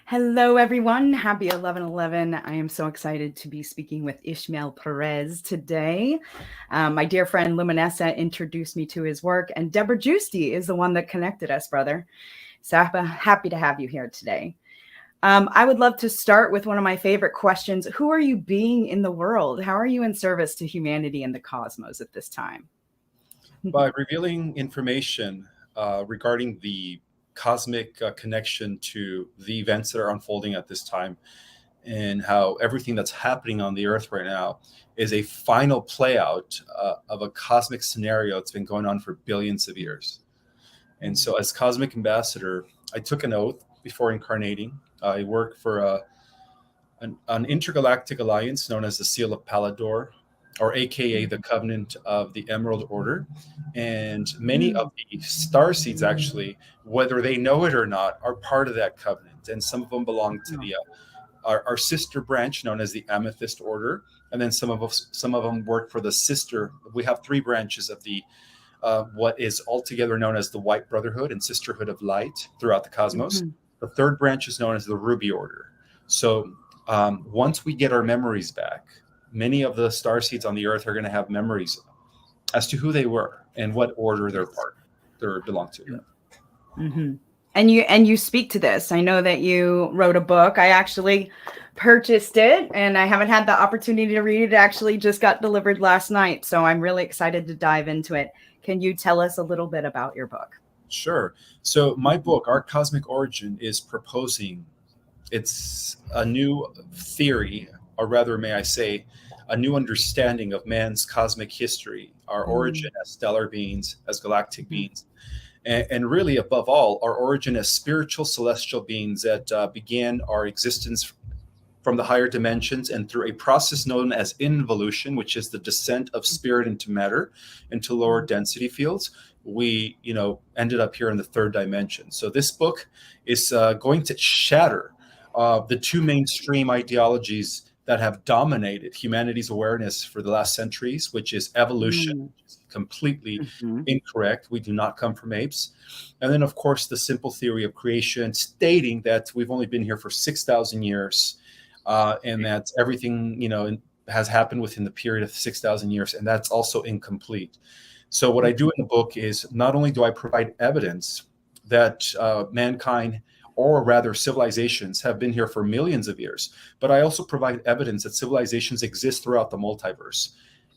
Hello, everyone. Happy 11/11. I am so excited to be speaking with Ismael Perez today. My dear friend Luminessa introduced me to his work, and Deborah Giusti is the one that connected us, brother. So happy to have you here today. I would love to start with one of my favorite questions. Who are you being in the world? How are you in service to humanity and the cosmos at this time? By revealing information regarding the cosmic connection to the events that are unfolding at this time, and how everything that's happening on the earth right now is a final play out of a cosmic scenario that's been going on for billions of years. And so, as cosmic ambassador, I took an oath before incarnating. I work for an intergalactic alliance known as the Seal of Palador, or AKA the Covenant of the Emerald Order. And many of the Starseeds, actually, whether they know it or not, are part of that covenant. And some of them belong to the our sister branch known as the Amethyst Order. And then some of them work for the sister. We have three branches of the what is altogether known as the White Brotherhood and Sisterhood of Light throughout the cosmos. The third branch is known as the Ruby Order. So once we get our memories back, many of the starseeds on the earth are going to have memories as to who they were and what order they belong to. And you speak to this. I know that you wrote a book. I actually purchased it, and I haven't had the opportunity to read it. It actually just got delivered last night, so I'm really excited to dive into it. Can you tell us a little bit about your book? Sure. So my book, Our Cosmic Origin, is proposing it's a new theory, or rather, may I say, a new understanding of man's cosmic history, our origin as stellar beings, as galactic beings, and really, above all, our origin as spiritual celestial beings that began our existence from the higher dimensions and through a process known as involution, which is the descent of spirit into matter, into lower density fields. We, ended up here in the third dimension. So this book is going to shatter the two mainstream ideologies that have dominated humanity's awareness for the last centuries, which is evolution, which is completely incorrect. We do not come from apes. And then, of course, the simple theory of creation, stating that we've only been here for 6,000 years, and that everything, has happened within the period of 6,000 years, and that's also incomplete. So what I do in the book is not only do I provide evidence that mankind, or rather civilizations, have been here for millions of years, but I also provide evidence that civilizations exist throughout the multiverse.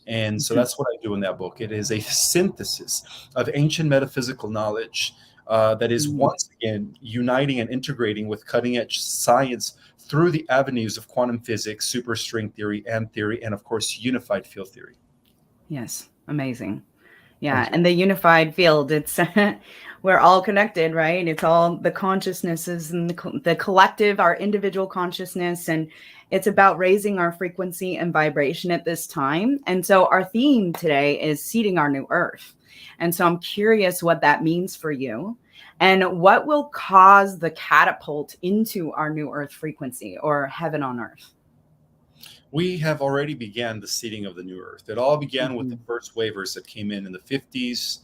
And so that's what I do in that book. It is a synthesis of ancient metaphysical knowledge that is once again uniting and integrating with cutting-edge science through the avenues of quantum physics, superstring theory, and of course, unified field theory. Yes, amazing. Yeah, and the unified field, it's we're all connected, right? It's all the consciousnesses and the collective, our individual consciousness, and it's about raising our frequency and vibration at this time. And so our theme today is seeding our new earth. And so I'm curious what that means for you and what will cause the catapult into our new earth frequency or heaven on earth. We have already began the seeding of the new earth. It all began with the first waivers that came in the 50s,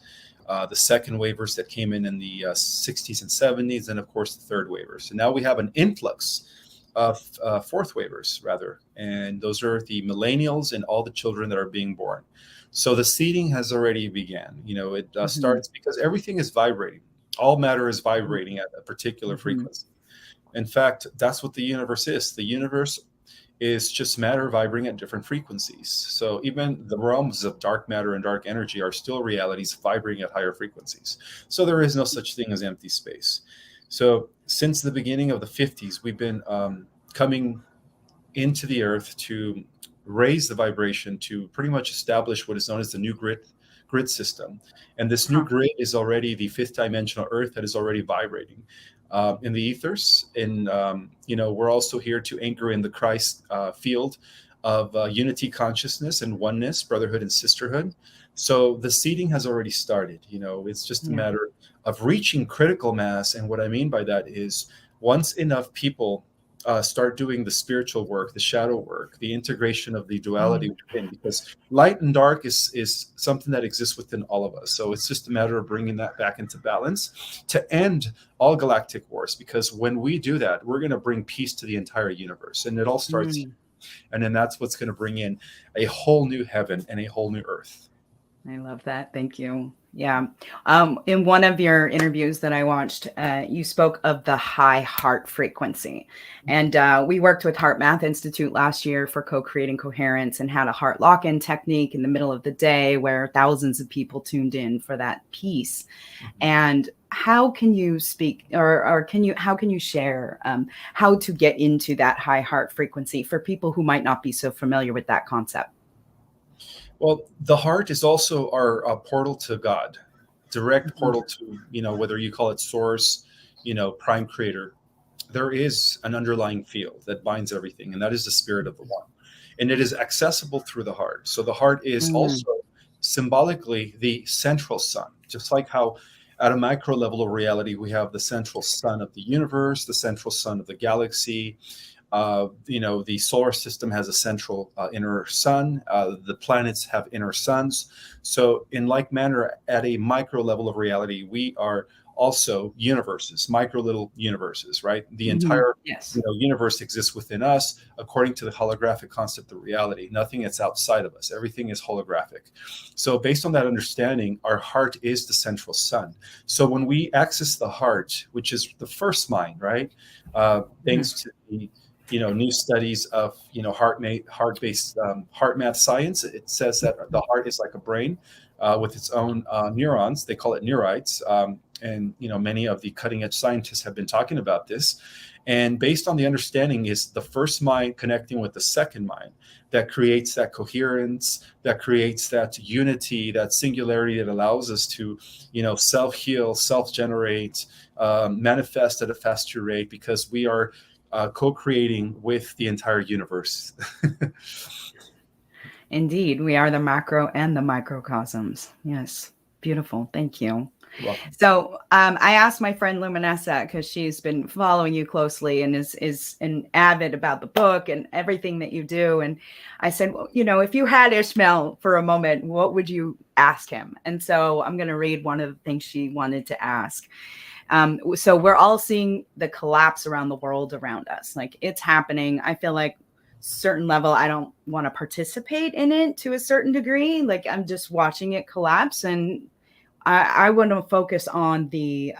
the second waivers that came in the 60s and 70s, and of course the third waivers. And now we have an influx of fourth waivers, rather, and those are the millennials and all the children that are being born. So the seeding has already began. It starts because everything is vibrating. All matter is vibrating at a particular frequency. In fact, that's what the universe is. The universe is just matter vibrating at different frequencies. So even the realms of dark matter and dark energy are still realities vibrating at higher frequencies. So there is no such thing as empty space. So since the beginning of the 50s, we've been coming into the earth to raise the vibration to pretty much establish what is known as the new grid system. And this new grid is already the fifth dimensional earth that is already vibrating in the ethers. And, we're also here to anchor in the Christ field of unity consciousness and oneness, brotherhood and sisterhood. So the seeding has already started. It's just a matter of reaching critical mass. And what I mean by that is once enough people start doing the spiritual work, the shadow work, the integration of the duality Mm. within, because light and dark is something that exists within all of us. So it's just a matter of bringing that back into balance to end all galactic wars, because when we do that, we're going to bring peace to the entire universe, and it all starts here. Mm. And then that's what's going to bring in a whole new heaven and a whole new earth. I love that. Thank you. Yeah. In one of your interviews that I watched, you spoke of the high heart frequency. And we worked with Heart Math Institute last year for co-creating coherence, and had a heart lock-in technique in the middle of the day where thousands of people tuned in for that piece. And how can you speak, or how can you share how to get into that high heart frequency for people who might not be so familiar with that concept? Well, the heart is also our portal to God, direct portal to, whether you call it source, prime creator. There is an underlying field that binds everything, and that is the spirit of the one. And it is accessible through the heart. So the heart is also symbolically the central sun, just like how at a micro level of reality, we have the central sun of the universe, the central sun of the galaxy. The solar system has a central inner sun. The planets have inner suns. So in like manner, at a micro level of reality, we are also universes, micro little universes, right? The entire universe exists within us according to the holographic concept of reality. Nothing is outside of us. Everything is holographic. So based on that understanding, our heart is the central sun. So when we access the heart, which is the first mind, right? Thanks to the new studies of heart-based heart math science, it says that the heart is like a brain with its own neurons. They call it neurites, and many of the cutting-edge scientists have been talking about this. And based on the understanding, is the first mind connecting with the second mind that creates that coherence, that creates that unity, that singularity that allows us to self-heal, self-generate, manifest at a faster rate, because we are co-creating with the entire universe. Indeed, we are the macro and the microcosms. Yes, beautiful. Thank you. So I asked my friend Luminessa, because she's been following you closely and is an avid about the book and everything that you do. And I said, well, if you had Ishmael for a moment, what would you ask him? And so I'm going to read one of the things she wanted to ask. So we're all seeing the collapse around the world around us. Like, it's happening. I feel like certain level, I don't want to participate in it to a certain degree. Like, I'm just watching it collapse, and I want to focus on the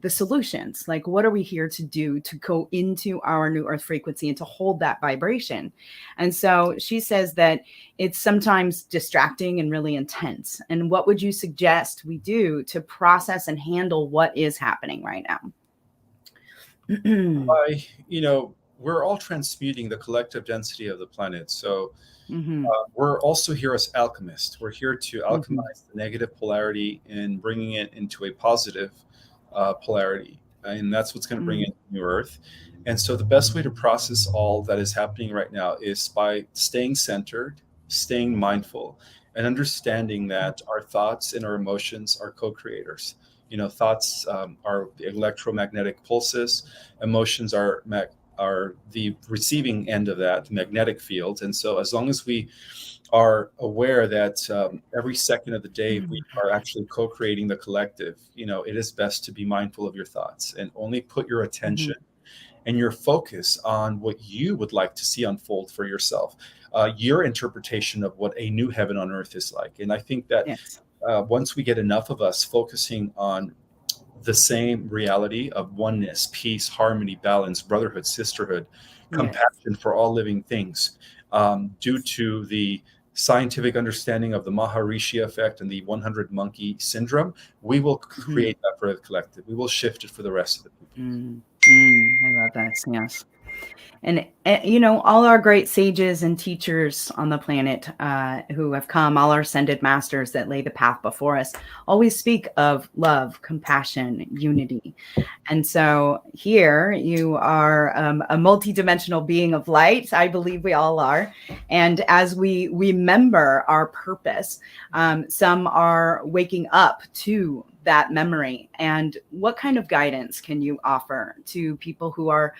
solutions. Like, what are we here to do to go into our new earth frequency and to hold that vibration? And so she says that it's sometimes distracting and really intense. And what would you suggest we do to process and handle what is happening right now? We're all transmuting the collective density of the planet. So we're also here as alchemists. We're here to alchemize the negative polarity and bringing it into a positive polarity. And that's what's going to bring in new earth. And so the best way to process all that is happening right now is by staying centered, staying mindful, and understanding that our thoughts and our emotions are co-creators. Thoughts are the electromagnetic pulses. Emotions are the receiving end of that magnetic field. And so as long as we are aware that every second of the day we are actually co-creating the collective, it is best to be mindful of your thoughts and only put your attention and your focus on what you would like to see unfold for yourself, your interpretation of what a new heaven on earth is like. And I think that once we get enough of us focusing on the same reality of oneness, peace, harmony, balance, brotherhood, sisterhood, compassion for all living things, due to the scientific understanding of the Maharishi effect and the 100 monkey syndrome, we will create that for the collective. We will shift it for the rest of the people. I love that. Yes. And, all our great sages and teachers on the planet who have come, all our ascended masters that lay the path before us, always speak of love, compassion, unity. And so here you are a multidimensional being of light. I believe we all are. And as we remember our purpose, some are waking up to that memory. And what kind of guidance can you offer to people who are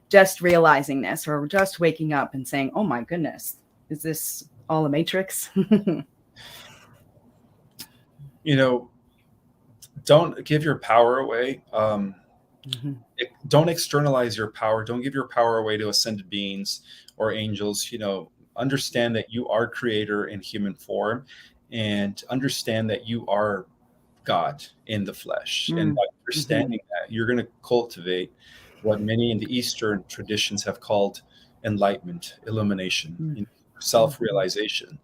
just realizing this, or just waking up and saying, oh my goodness, is this all a matrix? Don't give your power away. Mm-hmm. Don't externalize your power. Don't give your power away to ascended beings or angels. Understand that you are creator in human form, and understand that you are God in the flesh. And by understanding that, you're going to cultivate what many in the Eastern traditions have called enlightenment, illumination, self-realization.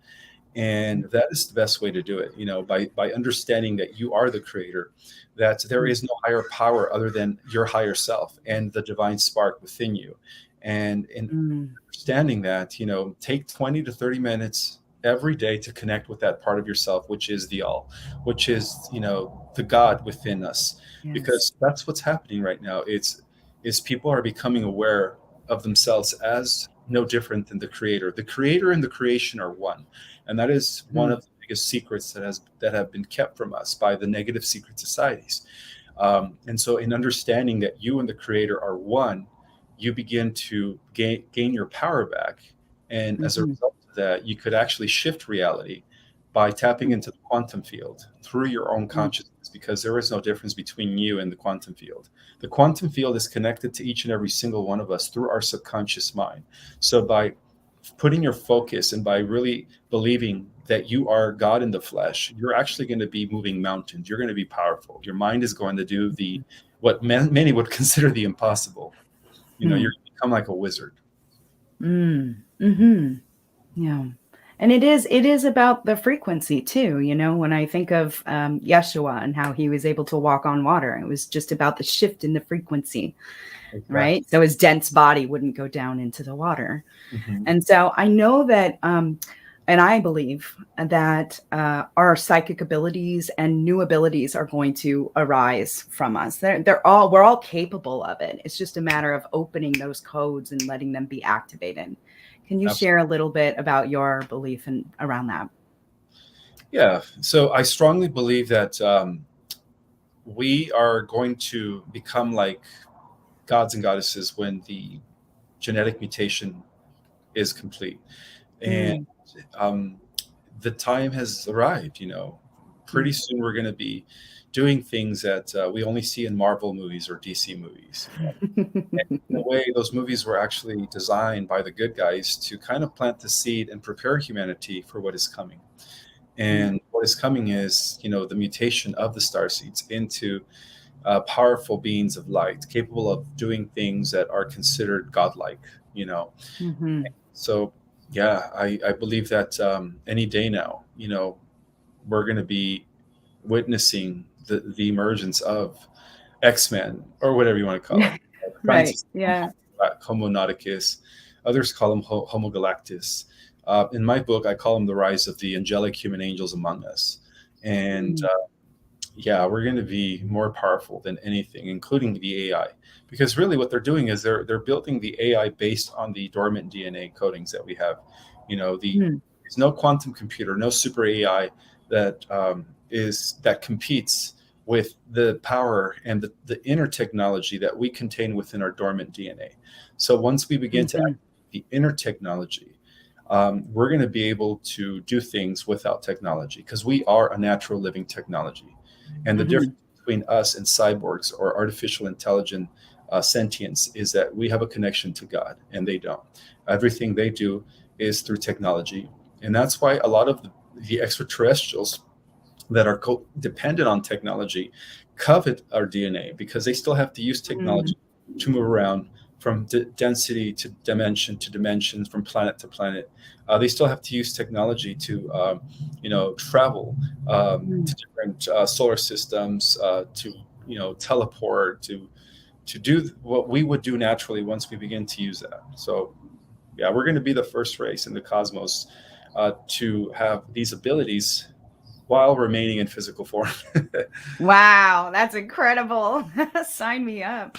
And that is the best way to do it, by understanding that you are the creator, that there is no higher power other than your higher self and the divine spark within you. And in understanding that, take 20 to 30 minutes every day to connect with that part of yourself, which is the all, which is, the God within us. Yes. Because that's what's happening right now. Is people are becoming aware of themselves as no different than the creator. The creator and the creation are one. And that is one of the biggest secrets that have been kept from us by the negative secret societies. And so in understanding that you and the creator are one, you begin to gain your power back. And as a result of that, you could actually shift reality by tapping into the quantum field through your own consciousness, because there is no difference between you and the quantum field. The quantum field is connected to each and every single one of us through our subconscious mind. So by putting your focus and by really believing that you are God in the flesh, you're actually going to be moving mountains. You're going to be powerful. Your mind is going to do what many would consider the impossible. You're going to become like a wizard. Yeah. And it is about the frequency too. When I think of Yeshua and how he was able to walk on water, it was just about the shift in the frequency, right? So his dense body wouldn't go down into the water. And so I know that, and I believe that our psychic abilities and new abilities are going to arise from us. We're all capable of it. It's just a matter of opening those codes and letting them be activated. Can you share a little bit about your belief around that? Yeah. So I strongly believe that we are going to become like gods and goddesses when the genetic mutation is complete. And the time has arrived. Pretty soon we're going to be doing things that we only see in Marvel movies or DC movies. And in a way, those movies were actually designed by the good guys to kind of plant the seed and prepare humanity for what is coming. And what is coming is, the mutation of the starseeds into powerful beings of light, capable of doing things that are considered godlike. So, yeah, I believe that any day now, we're going to be witnessing the emergence of X-Men, or whatever you want to call them. Right. Yeah. Homo nauticus. Others call them Homo galactus. In my book, I call them the rise of the angelic human angels among us. And we're going to be more powerful than anything, including the AI. Because really what they're doing is they're building the AI based on the dormant DNA codings that we have. There's no quantum computer, no super AI that competes with the power and the inner technology that we contain within our dormant DNA. So once we begin to activate the inner technology, we're going to be able to do things without technology, because we are a natural living technology. And the difference between us and cyborgs or artificial intelligent sentience is that we have a connection to God and they don't. Everything they do is through technology. And that's why a lot of the extraterrestrials that are dependent on technology covet our DNA, because they still have to use technology to move around from density to dimension, from planet to planet. They still have to use technology to, travel to different solar systems, to, teleport, to do what we would do naturally once we begin to use that. So, yeah, we're going to be the first race in the cosmos to have these abilities while remaining in physical form. Wow, that's incredible. Sign me up.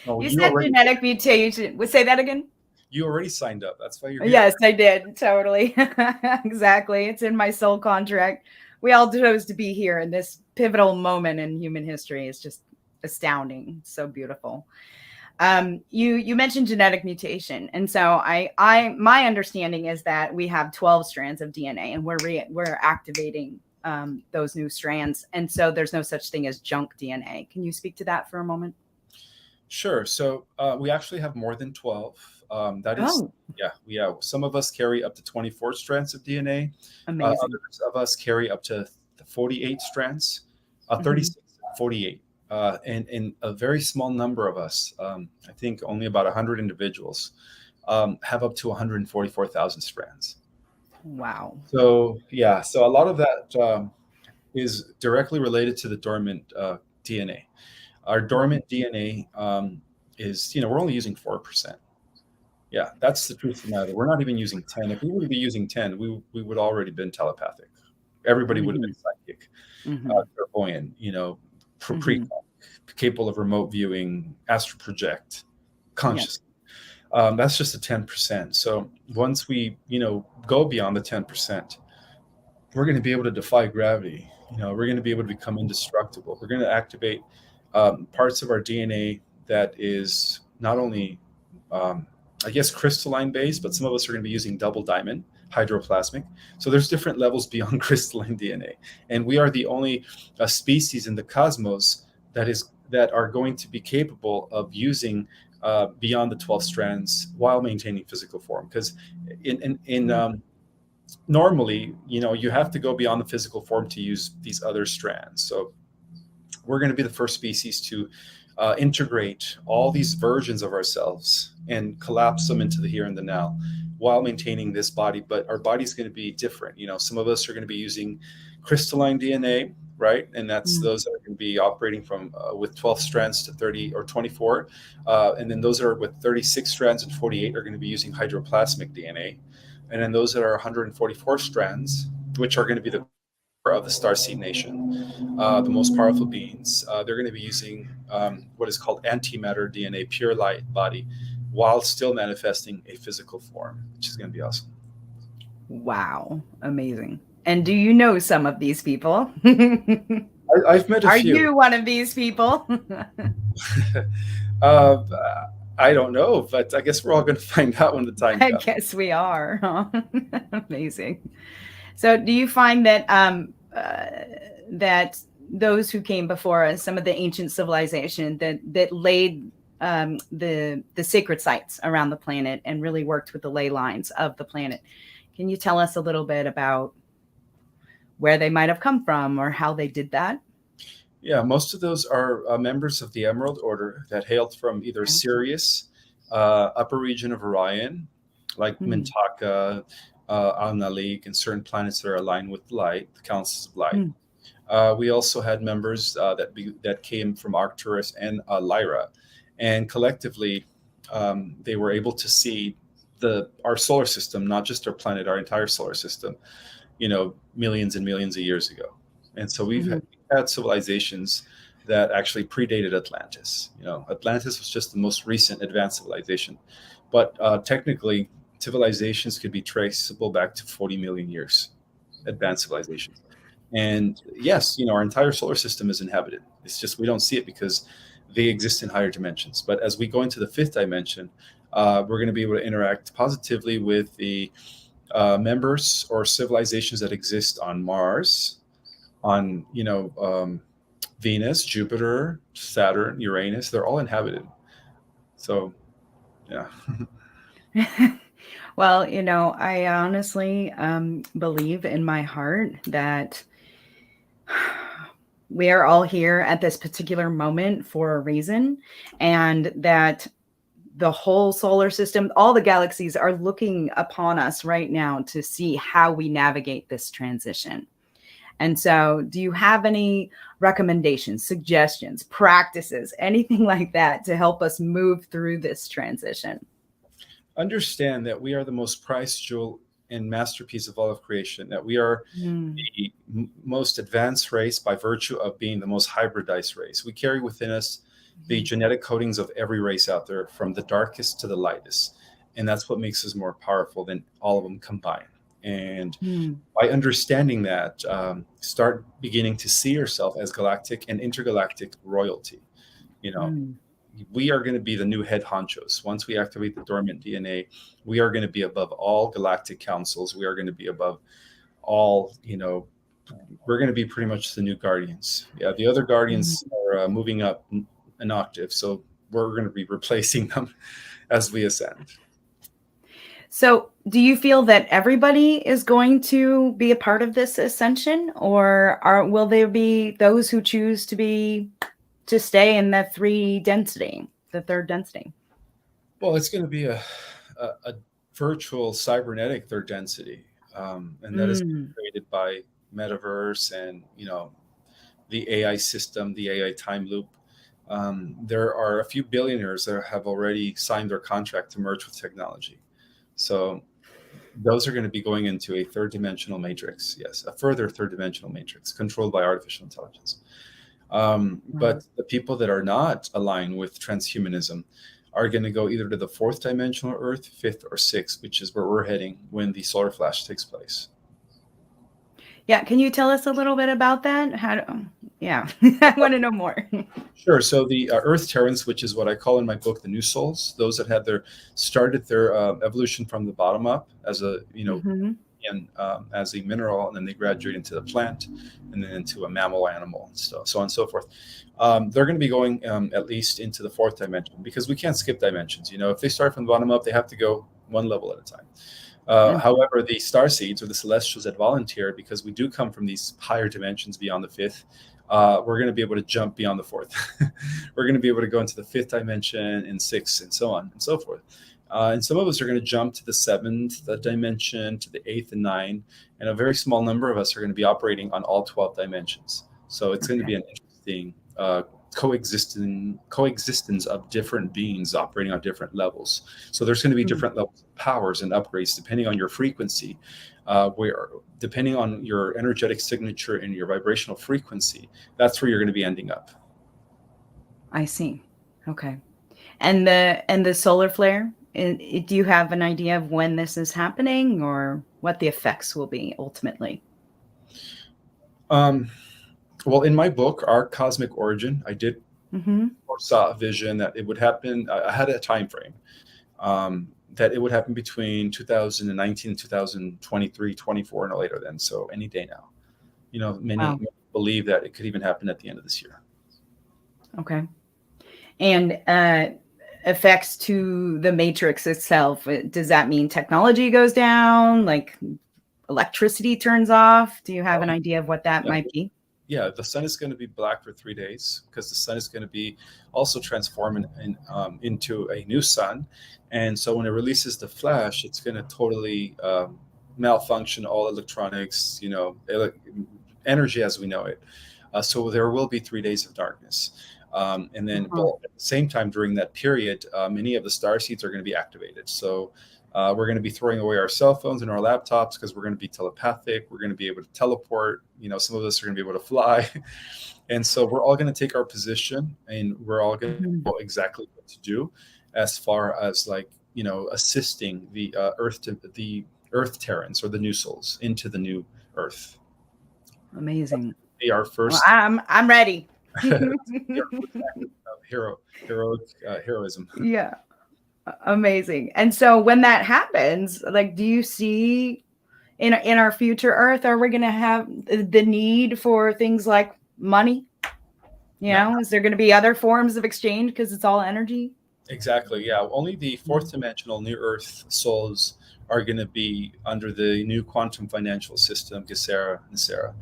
You said genetic mutation. Say that again? You already signed up. That's why you're here. Yes, I did. Totally. Exactly. It's in my soul contract. We all chose to be here in this pivotal moment in human history. It's just astounding. So beautiful. You mentioned genetic mutation, and so I my understanding is that we have 12 strands of DNA, and we're activating those new strands, and so there's no such thing as junk DNA. Can you speak to that for a moment? Sure. So we actually have more than 12. That is, Oh, yeah. Some of us carry up to 24 strands of DNA. amazing. Others of us carry up to 48 strands, Mhm. 36, 48. And a very small number of us, I think only about 100 individuals, have up to 144,000 strands. Wow. So, yeah, so a lot of that is directly related to the dormant DNA. Our dormant DNA is, we're only using 4%. Yeah, that's the truth of the matter. We're not even using 10. If we would be using 10, we would already been telepathic. Everybody would have been Mhm. psychic, Mhm. clairvoyant, pre Mhm. capable of remote viewing, astral project, Yeah. conscious. That's just a 10%. So once we, go beyond the 10%, we're going to be able to defy gravity. We're going to be able to become indestructible. We're going to activate parts of our DNA that is not only, I guess, crystalline based, but some of us are going to be using double diamond, hydroplasmic. So there's different levels beyond crystalline DNA, and we are the only species in the cosmos that are going to be capable of using beyond the 12 strands while maintaining physical form. Because in normally, you have to go beyond the physical form to use these other strands. So we're going to be the first species to integrate all these versions of ourselves and collapse them into the here and the now while maintaining this body. But our body's going to be different. Some of us are going to be using crystalline DNA, right? And that's Mm. those that are going to be operating from with 12 strands to 30 or 24. And then those that are with 36 strands and 48 are going to be using hydroplasmic DNA. And then those that are 144 strands, which are going to be the of the Starseed Nation, the most powerful beings. They're going to be using what is called antimatter DNA, pure light body, while still manifesting a physical form, which is going to be awesome. Wow. Amazing. And do you know some of these people? I've met a Are few. you one of these people? uh, I don't know, but I guess we're all going to find out when the time I comes. guess we are. Huh? Amazing. So, do you find that that those who came before us, some of the ancient civilization that laid the sacred sites around the planet and really worked with the ley lines of the planet, can you tell us a little bit about where they might have come from or how they did that? Yeah, most of those are members of the Emerald Order that hailed from either Okay. Sirius, upper region of Orion, like Mm, Mintaka, Al-Nalik, and certain planets that are aligned with light, the councils of light. mm, We also had members that came from Arcturus and Lyra, and collectively, they were able to see our solar system, not just our planet, our entire solar system, millions and millions of years ago. And so mhm, we've had civilizations that actually predated Atlantis. Atlantis was just the most recent advanced civilization, but technically, civilizations could be traceable back to 40 million years, advanced civilizations. And yes, our entire solar system is inhabited. It's just we don't see it because they exist in higher dimensions. But as we go into the fifth dimension, we're going to be able to interact positively with the members or civilizations that exist on Mars, on Venus, Jupiter, Saturn, Uranus. They're all inhabited. So yeah. Well, I honestly believe in my heart that we are all here at this particular moment for a reason, and that the whole solar system, all the galaxies are looking upon us right now to see how we navigate this transition. And so, do you have any recommendations, suggestions, practices, anything like that to help us move through this transition? Understand that we are the most prized jewel and masterpiece of all of creation, that we are Mm, the most advanced race by virtue of being the most hybridized race. We carry within us the mhm, genetic coatings of every race out there, from the darkest to the lightest. And that's what makes us more powerful than all of them combined. And mm, by understanding that, start beginning to see yourself as galactic and intergalactic royalty. You know, mm. we are going to be the new head honchos. Once we activate the dormant DNA, we are going to be above all galactic councils. We are going to be above all, we're going to be pretty much the new guardians. Yeah, the other guardians are moving up an octave, so we're going to be replacing them as we ascend. So do you feel that everybody is going to be a part of this ascension, or will there be those who choose to stay in the third density? Well, it's going to be a virtual cybernetic third density, and that is created by metaverse and the AI system, the AI time loop. There are a few billionaires that have already signed their contract to merge with technology. So those are going to be going into a third dimensional matrix. Yes, a further third dimensional matrix controlled by artificial intelligence. But the people that are not aligned with transhumanism are going to go either to the fourth dimensional Earth, fifth, or sixth, which is where we're heading when the solar flash takes place. Yeah, can you tell us a little bit about that? I want to know more. Sure. So the Earth Terrans, which is what I call in my book the new souls, those that had started their evolution from the bottom up as a as a mineral, and then they graduate into the plant, and then into a mammal animal, and so on and so forth. They're going to be going at least into the fourth dimension, because we can't skip dimensions. If they start from the bottom up, they have to go one level at a time. However, the Starseeds, or the Celestials that volunteer, because we do come from these higher dimensions beyond the fifth, we're going to be able to jump beyond the fourth. We're going to be able to go into the fifth dimension and sixth, and so on and so forth. And some of us are going to jump to the seventh dimension, to the eighth and ninth, and a very small number of us are going to be operating on all 12 dimensions. So it's going to be an interesting coexistence of different beings operating on different levels. So there's going to be different levels of powers and upgrades depending on your frequency, depending on your energetic signature and your vibrational frequency. That's where you're going to be ending up. I see. Okay. And the solar flare, do you have an idea of when this is happening, or what the effects will be ultimately? Well, in my book, Our Cosmic Origin, I did saw a vision that it would happen. I had a time frame that it would happen between 2019 and 2023, 24, no later than. So any day now. Many believe that it could even happen at the end of this year. Okay. And effects to the matrix itself. Does that mean technology goes down, like electricity turns off? Do you have an idea of what that might be? Yeah, the sun is going to be black for 3 days, because the sun is going to be also transformed into a new sun. And so when it releases the flash, it's going to totally malfunction all electronics, energy as we know it. So there will be 3 days of darkness. And then at the same time, during that period, many of the starseeds are going to be activated. So we're going to be throwing away our cell phones and our laptops, because we're going to be telepathic. We're going to be able to teleport. Some of us are going to be able to fly. And so we're all going to take our position, and we're all going to know exactly what to do as far as assisting the Earth Terrans, or the new souls, into the new Earth. Amazing. Be our first. Well, I'm ready. Heroism. Yeah. Amazing. And so when that happens, do you see in our future Earth, are we going to have the need for things like money? Is there going to be other forms of exchange, because it's all energy? Exactly. Yeah. Only the fourth dimensional new Earth souls are going to be under the new quantum financial system, Gesera and Sarah.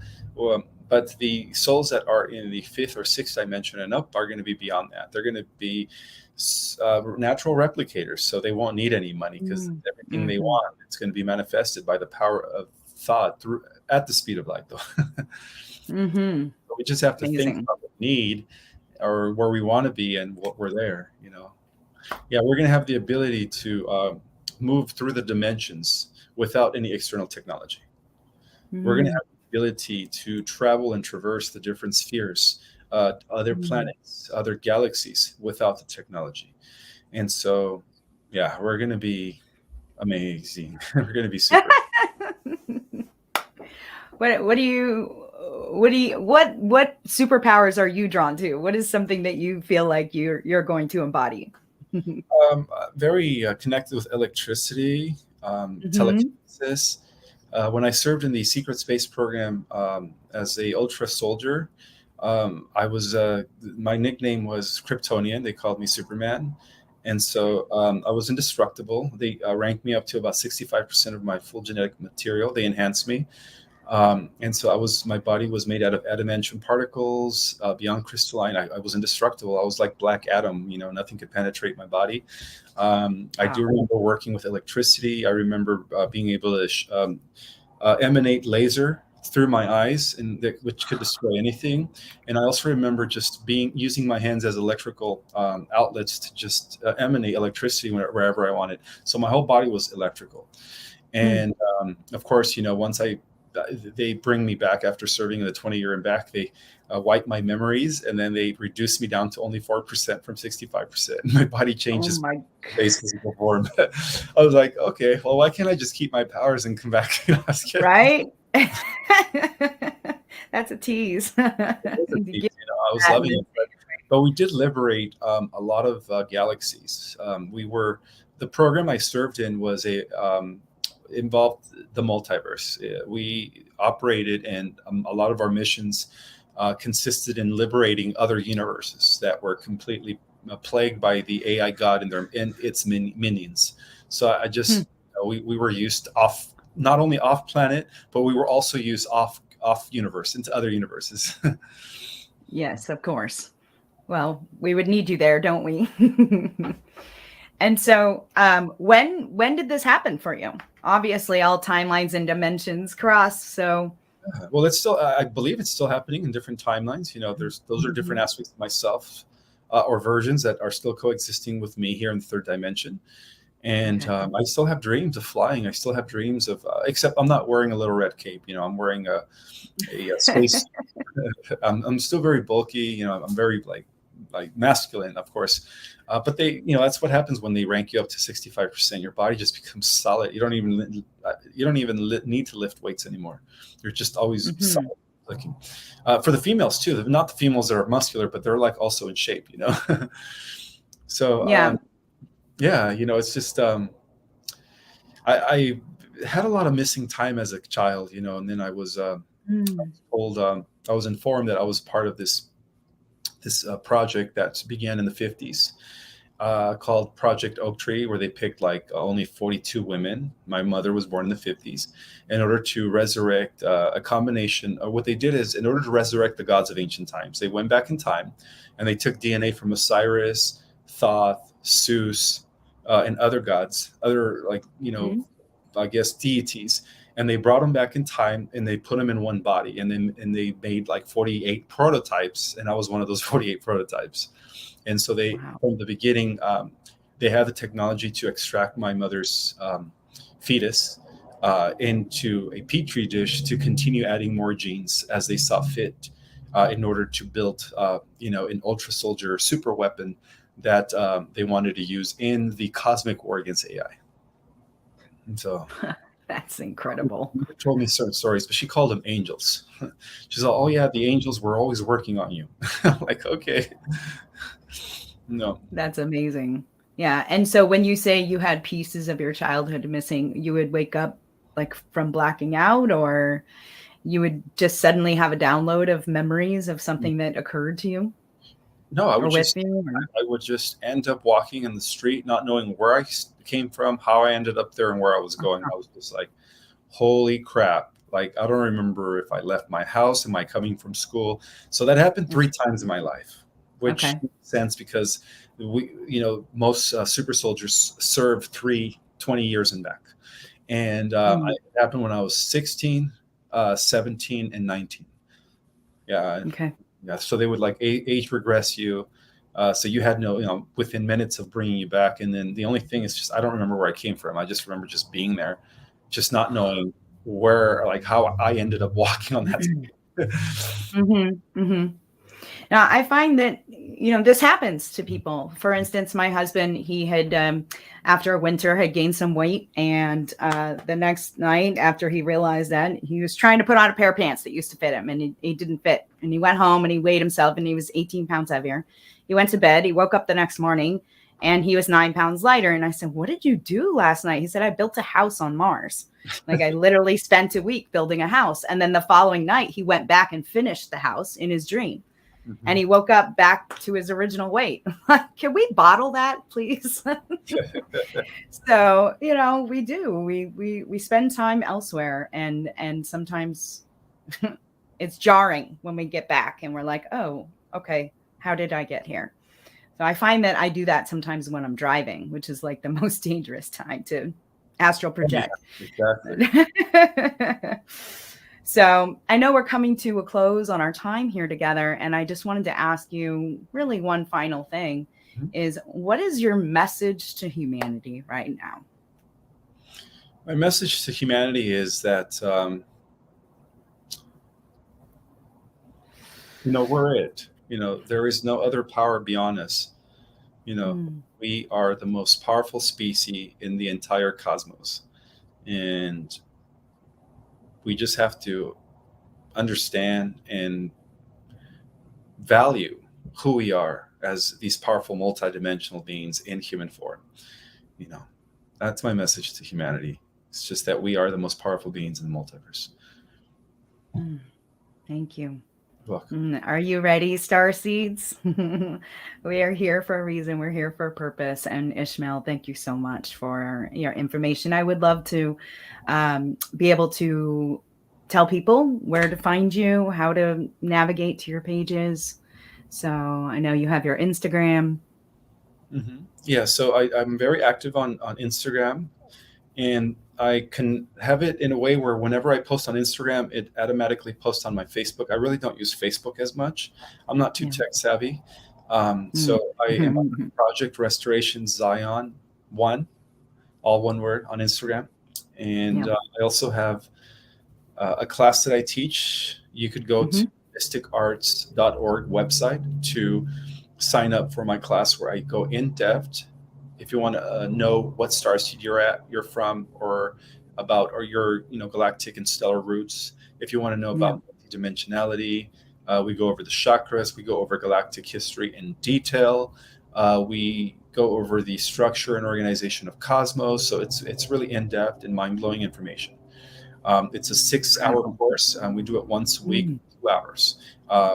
But the souls that are in the fifth or sixth dimension and up are going to be beyond that. They're going to be natural replicators, so they won't need any money, because everything they want, it's going to be manifested by the power of thought at the speed of light, though. So we just have to think about the need, or where we want to be, and what we're there. Yeah, we're going to have the ability to move through the dimensions without any external technology. We're going to have the ability to travel and traverse the different spheres, other planets, other galaxies, without the technology. And so, yeah, we're going to be amazing. We're going to be super. What do what superpowers are you drawn to? What is something that you feel like you're going to embody? Very connected with electricity, Mhm. telekinesis. When I served in the secret space program as a ultra soldier, I was my nickname was Kryptonian. They called me Superman, and so I was indestructible. They ranked me up to about 65% of my full genetic material. They enhanced me, and so my body was made out of adamantium particles, beyond crystalline. I was indestructible. I was like Black Adam, nothing could penetrate my body. I Wow. do remember working with electricity. I remember being able to emanate laser through my eyes, which could destroy anything. And I also remember just using my hands as electrical outlets to just emanate electricity wherever I wanted. So my whole body was electrical. Mm. And of course, once they bring me back after serving in the 20-year and back, they wipe my memories, and then they reduce me down to only 4% from 65%. My body Oh changes my, face physical form. I was like, okay, well, why can't I just keep my powers and come back? I was kidding. right? That's a tease. It was a To tease, give I was that loving in it, but we did liberate a lot of galaxies. The program I served in was involved the multiverse. We operated, and a lot of our missions consisted in liberating other universes that were completely plagued by the AI god and its minions. So I Hmm. just we were used off, not only off planet, but we were also used off universe into other universes. Yes, of course. Well, we would need you there, don't we? And so, when did this happen for you? Obviously, all timelines and dimensions cross. So, Well, it's still, I believe it's still happening in different timelines. Those are different Mhm. aspects of myself, or versions that are still coexisting with me here in the third dimension. And Okay. I still have dreams of flying. I still have dreams of, except I'm not wearing a little red cape. I'm wearing a space. I'm still very bulky. I'm very like masculine, of course. But that's what happens when they rank you up to 65%. Your body just becomes solid. You don't even need to lift weights anymore. You're just always Mhm. solid looking. For the females too, not the females that are muscular, but they're like also in shape. So Yeah. yeah, it's just I had a lot of missing time as a child, and then I was Mm. told, I was informed that I was part of this project that began in the 50s, called Project Oak Tree, where they picked like only 42 women. My mother was born in the 50s, in order to resurrect a combination. What they did is, in order to resurrect the gods of ancient times, they went back in time and they took DNA from Osiris, Thoth, Zeus, and other gods, other Mhm. I guess deities, and they brought them back in time and they put them in one body, and they made like 48 prototypes, and I was one of those 48 prototypes. And so they, Wow. from the beginning, they had the technology to extract my mother's fetus into a petri dish to continue adding more genes as they saw fit, in order to build an ultra soldier super weapon that they wanted to use in the cosmic war against AI. And so That's incredible. she told me certain stories, but she called them angels. She's like, "Oh yeah, the angels were always working on you." I'm like, okay, no, That's amazing. Yeah. And so when you say you had pieces of your childhood missing, you would wake up like from blacking out, or you would just suddenly have a download of memories of something that occurred to you no, or with you? Or... I would just end up walking in the street, not knowing where I came from, how I ended up there, and where I was going. I was just like, holy crap. Like, I don't remember if I left my house. Am I coming from school? So that happened 3 times in my life, which Okay. makes sense because most super soldiers serve 20 years and back. And Mm. it happened when I was 16, 17, and 19. Yeah. Okay. Yeah. So they would like age regress you. So you had within minutes of bringing you back. And then the only thing is just, I don't remember where I came from. I just remember just being there, just not knowing how I ended up walking on that. Hmm. Hmm. Now, I find that, this happens to people. For instance, my husband, he had, after a winter, had gained some weight. And the next night, after he realized that, he was trying to put on a pair of pants that used to fit him, and he didn't fit. And he went home and he weighed himself, and he was 18 pounds heavier. He went to bed. He woke up the next morning, and he was 9 pounds lighter. And I said, "What did you do last night?" He said, "I built a house on Mars." Like, I literally spent a week building a house. And then the following night, he went back and finished the house in his dream. Mm-hmm. And he woke up back to his original weight. Can we bottle that, please? So, we do. We spend time elsewhere. And sometimes it's jarring when we get back and we're like, oh, okay, how did I get here? So I find that I do that sometimes when I'm driving, which is like the most dangerous time to astral project. Yeah, exactly. So I know we're coming to a close on our time here together. And I just wanted to ask you really one final thing is, what is your message to humanity right now? My message to humanity is that, we're it. There is no other power beyond us. We are the most powerful species in the entire cosmos. And we just have to understand and value who we are as these powerful multidimensional beings in human form. That's my message to humanity. It's just that we are the most powerful beings in the multiverse. Thank you. Welcome. Are you ready, Starseeds? We are here for a reason. We're here for a purpose. And Ishmael, thank you so much for your information. I would love to be able to tell people where to find you, how to navigate to your pages. So I know you have your Instagram. Mm-hmm. Yeah, so I'm very active on Instagram, and I can have it in a way where whenever I post on Instagram, it automatically posts on my Facebook. I really don't use Facebook as much. I'm not too tech savvy. So I am on Project Restoration Zion 1, all one word, on Instagram. And I also have a class that I teach. You could go to mysticarts.org website to sign up for my class, where I go in depth. If you want to know what starseed you're from, or your galactic and stellar roots. If you want to know about dimensionality, we go over the chakras. We go over galactic history in detail. We go over the structure and organization of cosmos. So it's really in depth and mind blowing information. It's a 6-hour course. We do it once a week, 2 hours,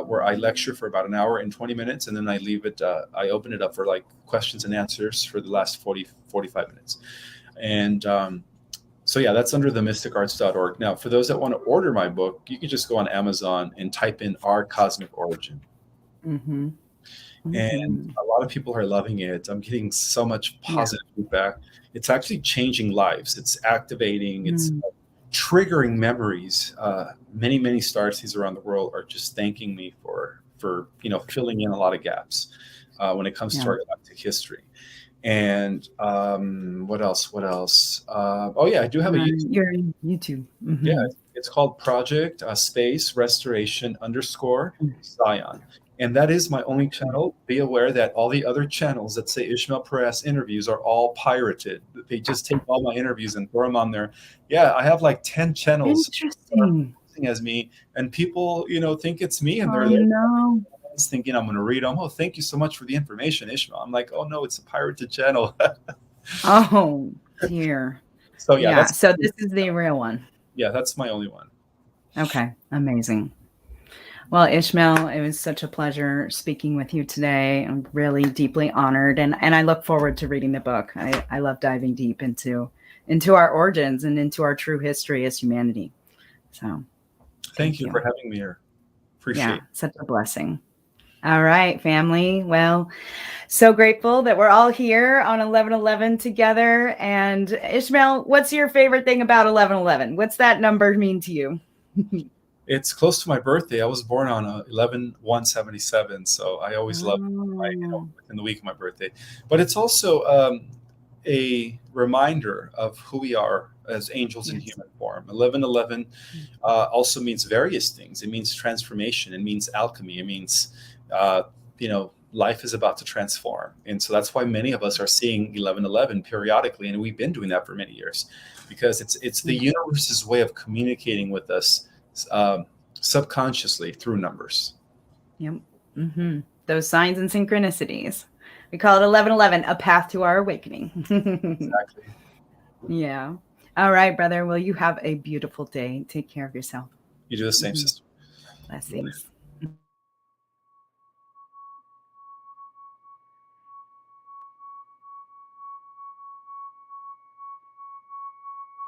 where I lecture for about an hour and 20 minutes, and then I leave it. I open it up for like questions and answers for the last 45 minutes. And so that's under the mysticarts.org. Now, for those that want to order my book, you can just go on Amazon and type in Our Cosmic Origin. And a lot of people are loving it. I'm getting so much positive feedback. It's actually changing lives. It's activating. It's triggering memories. Many starseeds around the world are just thanking me for filling in a lot of gaps when it comes to our galactic history. And what else? I do have a YouTube. Your YouTube. Yeah, it's called Project Space Restoration _ Zion. And that is my only channel. Be aware that all the other channels that say Ismael Perez interviews are all pirated. They just take all my interviews and throw them on there. Yeah, I have like 10 channels as me, and people, think it's me, and they're thinking I'm going to read them. Oh, thank you so much for the information, Ishmael. I'm like, oh no, it's a pirated channel. Oh dear. So so this is the real one. Yeah, that's my only one. Okay, amazing. Well, Ishmael, it was such a pleasure speaking with you today. I'm really deeply honored, and I look forward to reading the book. I love diving deep into our origins and into our true history as humanity. So thank you for having me here. Appreciate it. Such a blessing. All right, family. Well, so grateful that we're all here on 11/11 together. And Ishmael, what's your favorite thing about 11/11? What's that number mean to you? It's close to my birthday. I was born on 11/1/77, so I always love within the week of my birthday. But it's also a reminder of who we are as angels in human form. 11/11 also means various things. It means transformation. It means alchemy. It means life is about to transform. And so that's why many of us are seeing 1111 periodically. And we've been doing that for many years, because it's the universe's way of communicating with us subconsciously through numbers. Yep. Mm-hmm. Those signs and synchronicities. We call it 1111, a path to our awakening. Exactly. Yeah. All right, brother. Well, you have a beautiful day. Take care of yourself. You do the same, sister. Blessings.